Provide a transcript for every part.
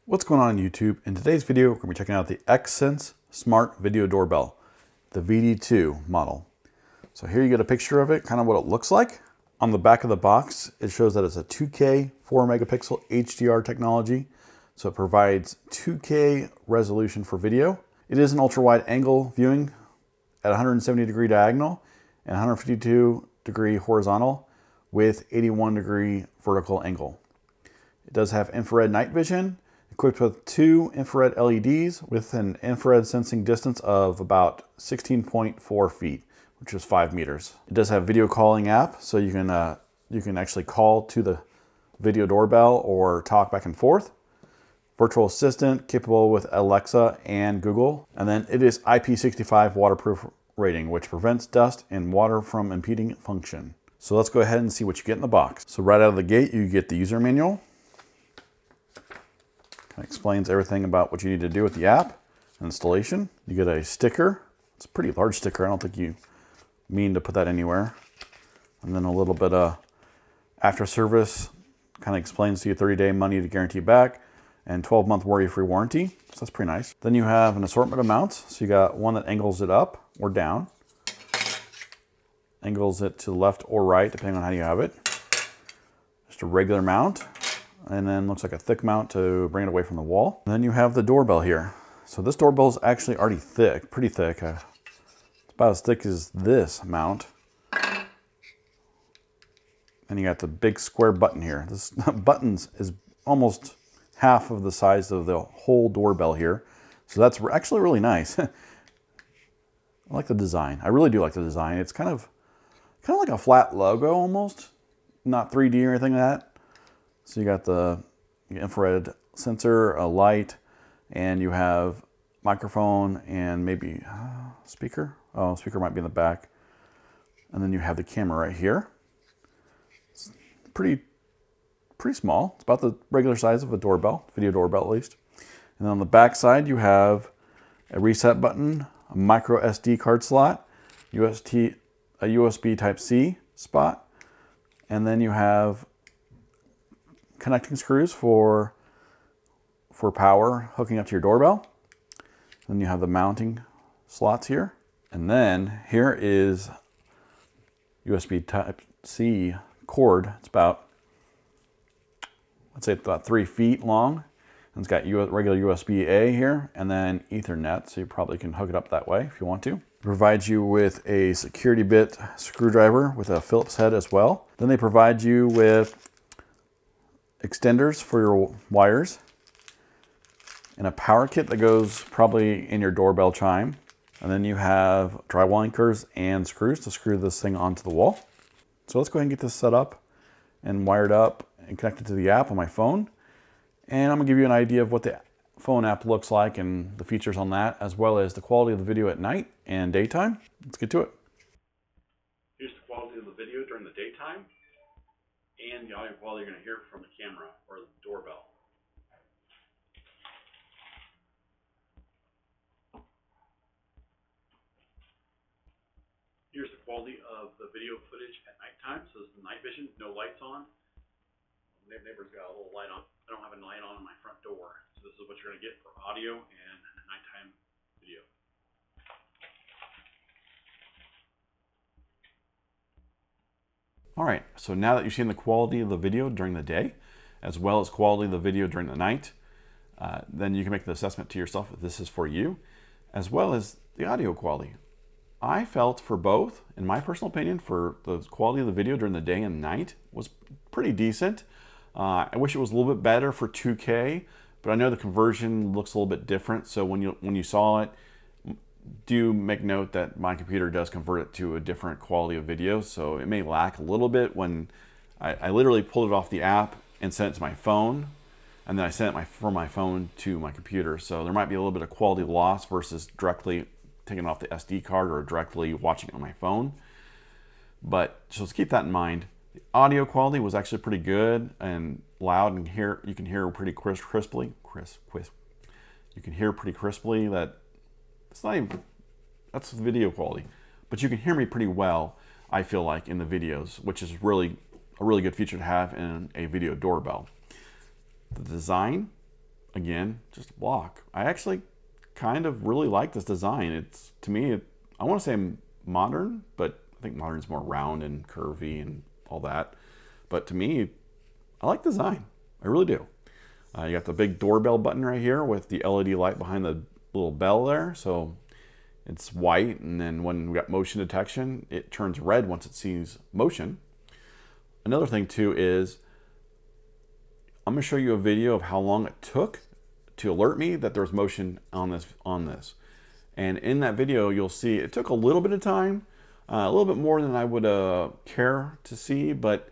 What's going on YouTube? In today's video, we're going to be checking out the Xsense Smart Video Doorbell, the VD2 model. So here you get a picture of it, kind of what it looks like. On the back of the box, it shows that it's a 2K 4 megapixel HDR technology. So it provides 2K resolution for video. It is an ultra wide angle viewing at 170 degree diagonal and 152 degree horizontal with 81 degree vertical angle. It does have infrared night vision, equipped with 2 infrared LEDs with an infrared sensing distance of about 16.4 feet, which is 5 meters. It does have video calling app, so you can actually call to the video doorbell or talk back and forth. Virtual assistant capable with Alexa and Google. And then it is IP65 waterproof rating, which prevents dust and water from impeding function. So let's go ahead and see what you get in the box. So right out of the gate, you get the user manual. It explains everything about what you need to do with the app and installation. You get a sticker. It's a pretty large sticker. I don't think you mean to put that anywhere. And then a little bit of after service, kind of explains to you 30-day money to guarantee back and 12-month worry-free warranty. So that's pretty nice. Then you have an assortment of mounts. So you got one that angles it up or down, angles it to the left or right, depending on how you have it. Just a regular mount. And then looks like a thick mount to bring it away from the wall. And then you have the doorbell here. So this doorbell is actually already thick, pretty thick. It's about as thick as this mount. And you got the big square button here. This buttons is almost half of the size of the whole doorbell here. So that's actually really nice. I like the design. I really do like the design. It's kind of like a flat logo almost. Not 3D or anything like that. So you got the infrared sensor, a light, and you have microphone and maybe speaker. Oh, speaker might be in the back. And then you have the camera right here. It's pretty small. It's about the regular size of a doorbell, video doorbell at least. And then on the back side, you have a reset button, a micro SD card slot, a USB Type-C spot, and then you have connecting screws for power hooking up to your doorbell. Then you have the mounting slots here. And then here is USB Type-C cord. It's about, let's say it's about 3 feet long. And it's got regular USB-A here and then Ethernet. So you probably can hook it up that way if you want to. It provides you with a security bit screwdriver with a Phillips head as well. Then they provide you with extenders for your wires and a power kit that goes probably in your doorbell chime. And then you have drywall anchors and screws to screw this thing onto the wall. So let's go ahead and get this set up and wired up and connected to the app on my phone. And I'm gonna give you an idea of what the phone app looks like and the features on that, as well as the quality of the video at night and daytime. Let's get to it. Here's the quality of the video during the daytime and the audio quality you're going to hear from the camera or the doorbell. Here's the quality of the video footage at nighttime. So this is the night vision, no lights on. The neighbor's got a little light on. I don't have a light on my front door. So this is what you're going to get for audio and nighttime video. All right, so now that you've seen the quality of the video during the day, as well as quality of the video during the night, then you can make the assessment to yourself if this is for you, as well as the audio quality. I felt for both, in my personal opinion, for the quality of the video during the day and night was pretty decent. I wish it was a little bit better for 2K, but I know the conversion looks a little bit different. So when you saw it, do make note that my computer does convert it to a different quality of video, so it may lack a little bit when I literally pulled it off the app and sent it to my phone, and then I sent it from my phone to my computer. So there might be a little bit of quality loss versus directly taking it off the SD card or directly watching it on my phone. But so let's keep that in mind. The audio quality was actually pretty good and loud, and you can hear pretty crisply. You can hear pretty crisply that. It's not even, that's the video quality, but you can hear me pretty well, I feel like, in the videos, which is really a really good feature to have in a video doorbell. The design, again, just a block. I actually kind of really like this design. It's, to me, I want to say modern, but I think modern is more round and curvy and all that. But to me, I like the design. I really do. You got the big doorbell button right here with the LED light behind the little bell there. So it's white, and then when we got motion detection, it turns red once it sees motion. Another thing too is I'm going to show you a video of how long it took to alert me that there's motion on this. And in that video, you'll see it took a little bit of time, a little bit more than I would care to see, but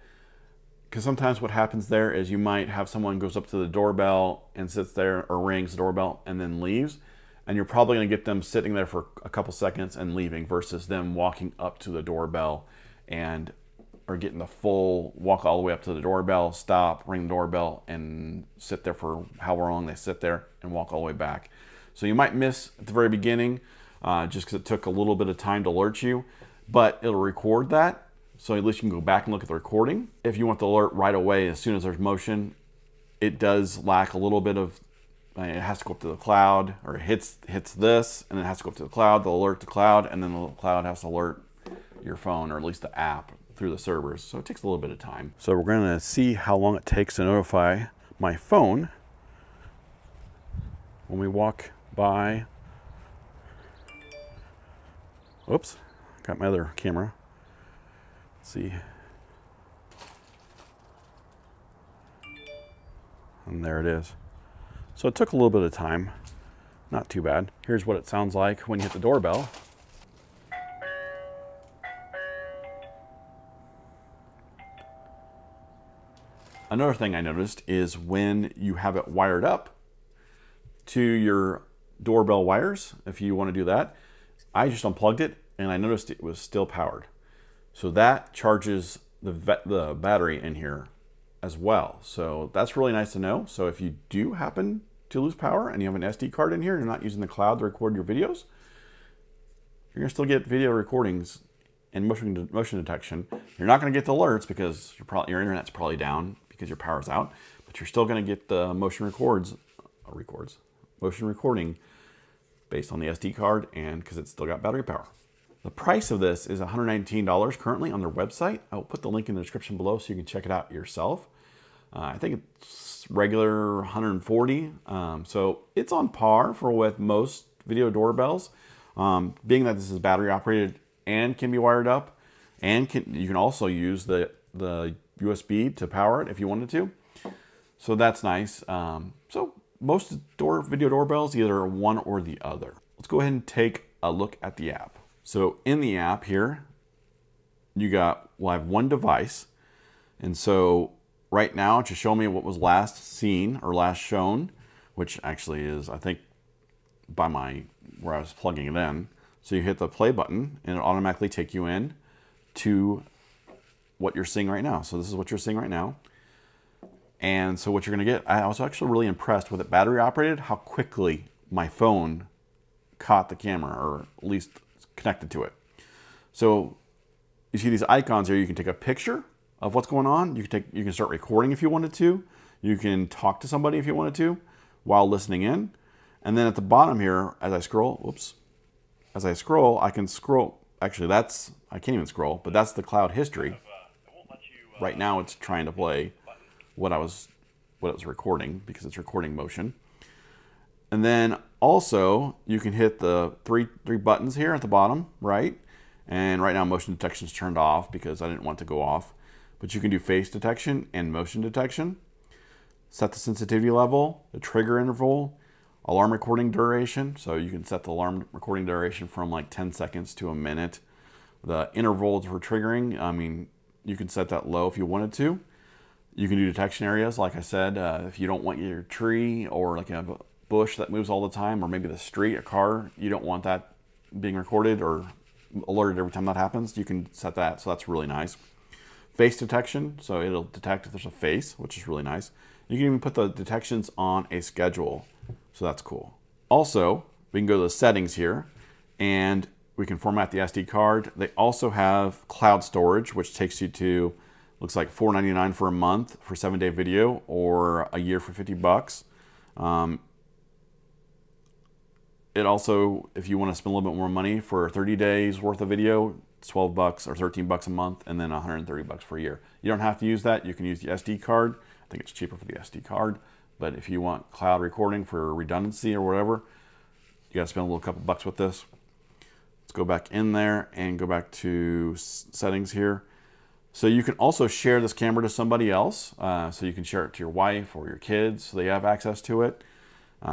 because sometimes what happens there is you might have someone goes up to the doorbell and sits there or rings the doorbell and then leaves, and you're probably going to get them sitting there for a couple seconds and leaving versus them walking up to the doorbell and or getting the full walk all the way up to the doorbell, stop, ring the doorbell, and sit there for however long they sit there and walk all the way back. So you might miss at the very beginning just because it took a little bit of time to alert you, but it'll record that. So at least you can go back and look at the recording. If you want the alert right away, as soon as there's motion, it does lack a little bit of, it has to go up to the cloud, or it hits this, and it has to go up to the cloud, they'll alert the cloud, and then the cloud has to alert your phone, or at least the app, through the servers. So it takes a little bit of time. So we're gonna see how long it takes to notify my phone when we walk by. Oops, got my other camera. Let's see. And there it is. So it took a little bit of time. Not too bad. Here's what it sounds like when you hit the doorbell. Another thing I noticed is when you have it wired up to your doorbell wires, if you want to do that, I just unplugged it and I noticed it was still powered. So that charges the battery in here as well. So that's really nice to know. So if you do happen to lose power and you have an SD card in here and you're not using the cloud to record your videos, you're gonna still get video recordings and motion detection. You're not gonna get the alerts because your internet's probably down because your power's out, but you're still gonna get the motion recording based on the SD card and because it's still got battery power. The price of this is $119 currently on their website. I'll put the link in the description below so you can check it out yourself. I think it's regular 140, so it's on par with most video doorbells. Being that this is battery operated and can be wired up, and you can also use the USB to power it if you wanted to. So that's nice. So most video doorbells either one or the other. Let's go ahead and take a look at the app. So in the app here, we'll have one device. And so right now, to show me what was last seen or last shown, which actually is, I think, by where I was plugging it in. So you hit the play button and it automatically take you in to what you're seeing right now. So this is what you're seeing right now. And so what you're gonna get, I was actually really impressed with it battery operated, how quickly my phone caught the camera, or at least connected to it. So you see these icons here. You can take a picture of what's going on. You can start recording if you wanted to. You can talk to somebody if you wanted to while listening in. And then at the bottom here, as I scroll, I can scroll. Actually, I can't even scroll, but that's the cloud history. Right now it's trying to play what it was recording because it's recording motion. And then also you can hit the three buttons here at the bottom, right? And right now motion detection is turned off because I didn't want it to go off. But you can do face detection and motion detection. Set the sensitivity level, the trigger interval, alarm recording duration. So you can set the alarm recording duration from like 10 seconds to a minute. The intervals for triggering, I mean, you can set that low if you wanted to. You can do detection areas, like I said, if you don't want your tree or like a bush that moves all the time, or maybe the street, a car, you don't want that being recorded or alerted every time that happens, you can set that. So that's really nice. Face detection, so it'll detect if there's a face, which is really nice. You can even put the detections on a schedule, so that's cool. Also, we can go to the settings here and we can format the SD card. They also have cloud storage, which takes you to, looks like $4.99 for a month for 7-day video, or a year for $50. It also, if you want to spend a little bit more money for 30 days worth of video, it's 12 bucks or 13 bucks a month, and then 130 bucks for a year. You don't have to use that. You can use the SD card. I think it's cheaper for the SD card. But if you want cloud recording for redundancy or whatever, you got to spend a little couple bucks with this. Let's go back in there and go back to settings here. So you can also share this camera to somebody else. So you can share it to your wife or your kids so they have access to it.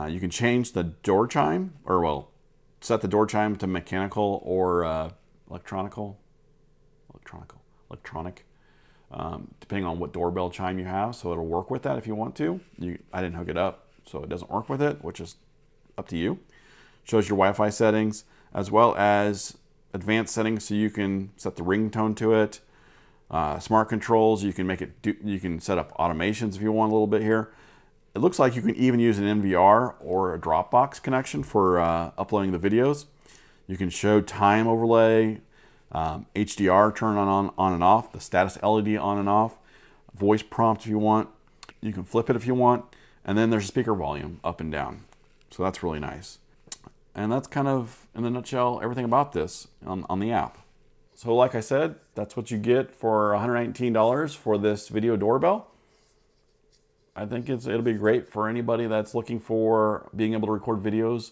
You can change the door chime, or well, set the door chime to mechanical or electronic, depending on what doorbell chime you have. So it'll work with that if you want to. I didn't hook it up, so it doesn't work with it, which is up to you. Shows your Wi-Fi settings as well as advanced settings, so you can set the ringtone to it. Smart controls, you can make it. You can set up automations if you want a little bit here. It looks like you can even use an NVR or a Dropbox connection for uploading the videos. You can show time overlay, HDR turn on and off, the status LED on and off, voice prompt if you want. You can flip it if you want, and then there's speaker volume up and down. So that's really nice. And that's kind of, in a nutshell, everything about this on the app. So like I said, that's what you get for $119 for this video doorbell. I think it'll be great for anybody that's looking for being able to record videos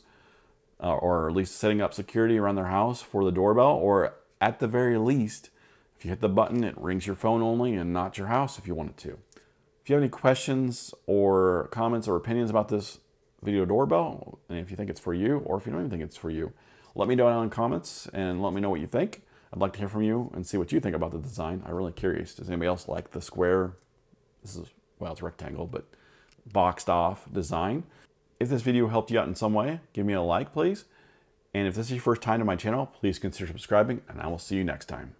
or at least setting up security around their house for the doorbell, or at the very least, if you hit the button, it rings your phone only and not your house if you want it to. If you have any questions or comments or opinions about this video doorbell, and if you think it's for you, or if you don't even think it's for you, let me know down in the comments and let me know what you think. I'd like to hear from you and see what you think about the design. I'm really curious. Does anybody else like the square? This is, well, it's rectangle, but boxed off design. If this video helped you out in some way, give me a like, please. And if this is your first time to my channel, please consider subscribing, and I will see you next time.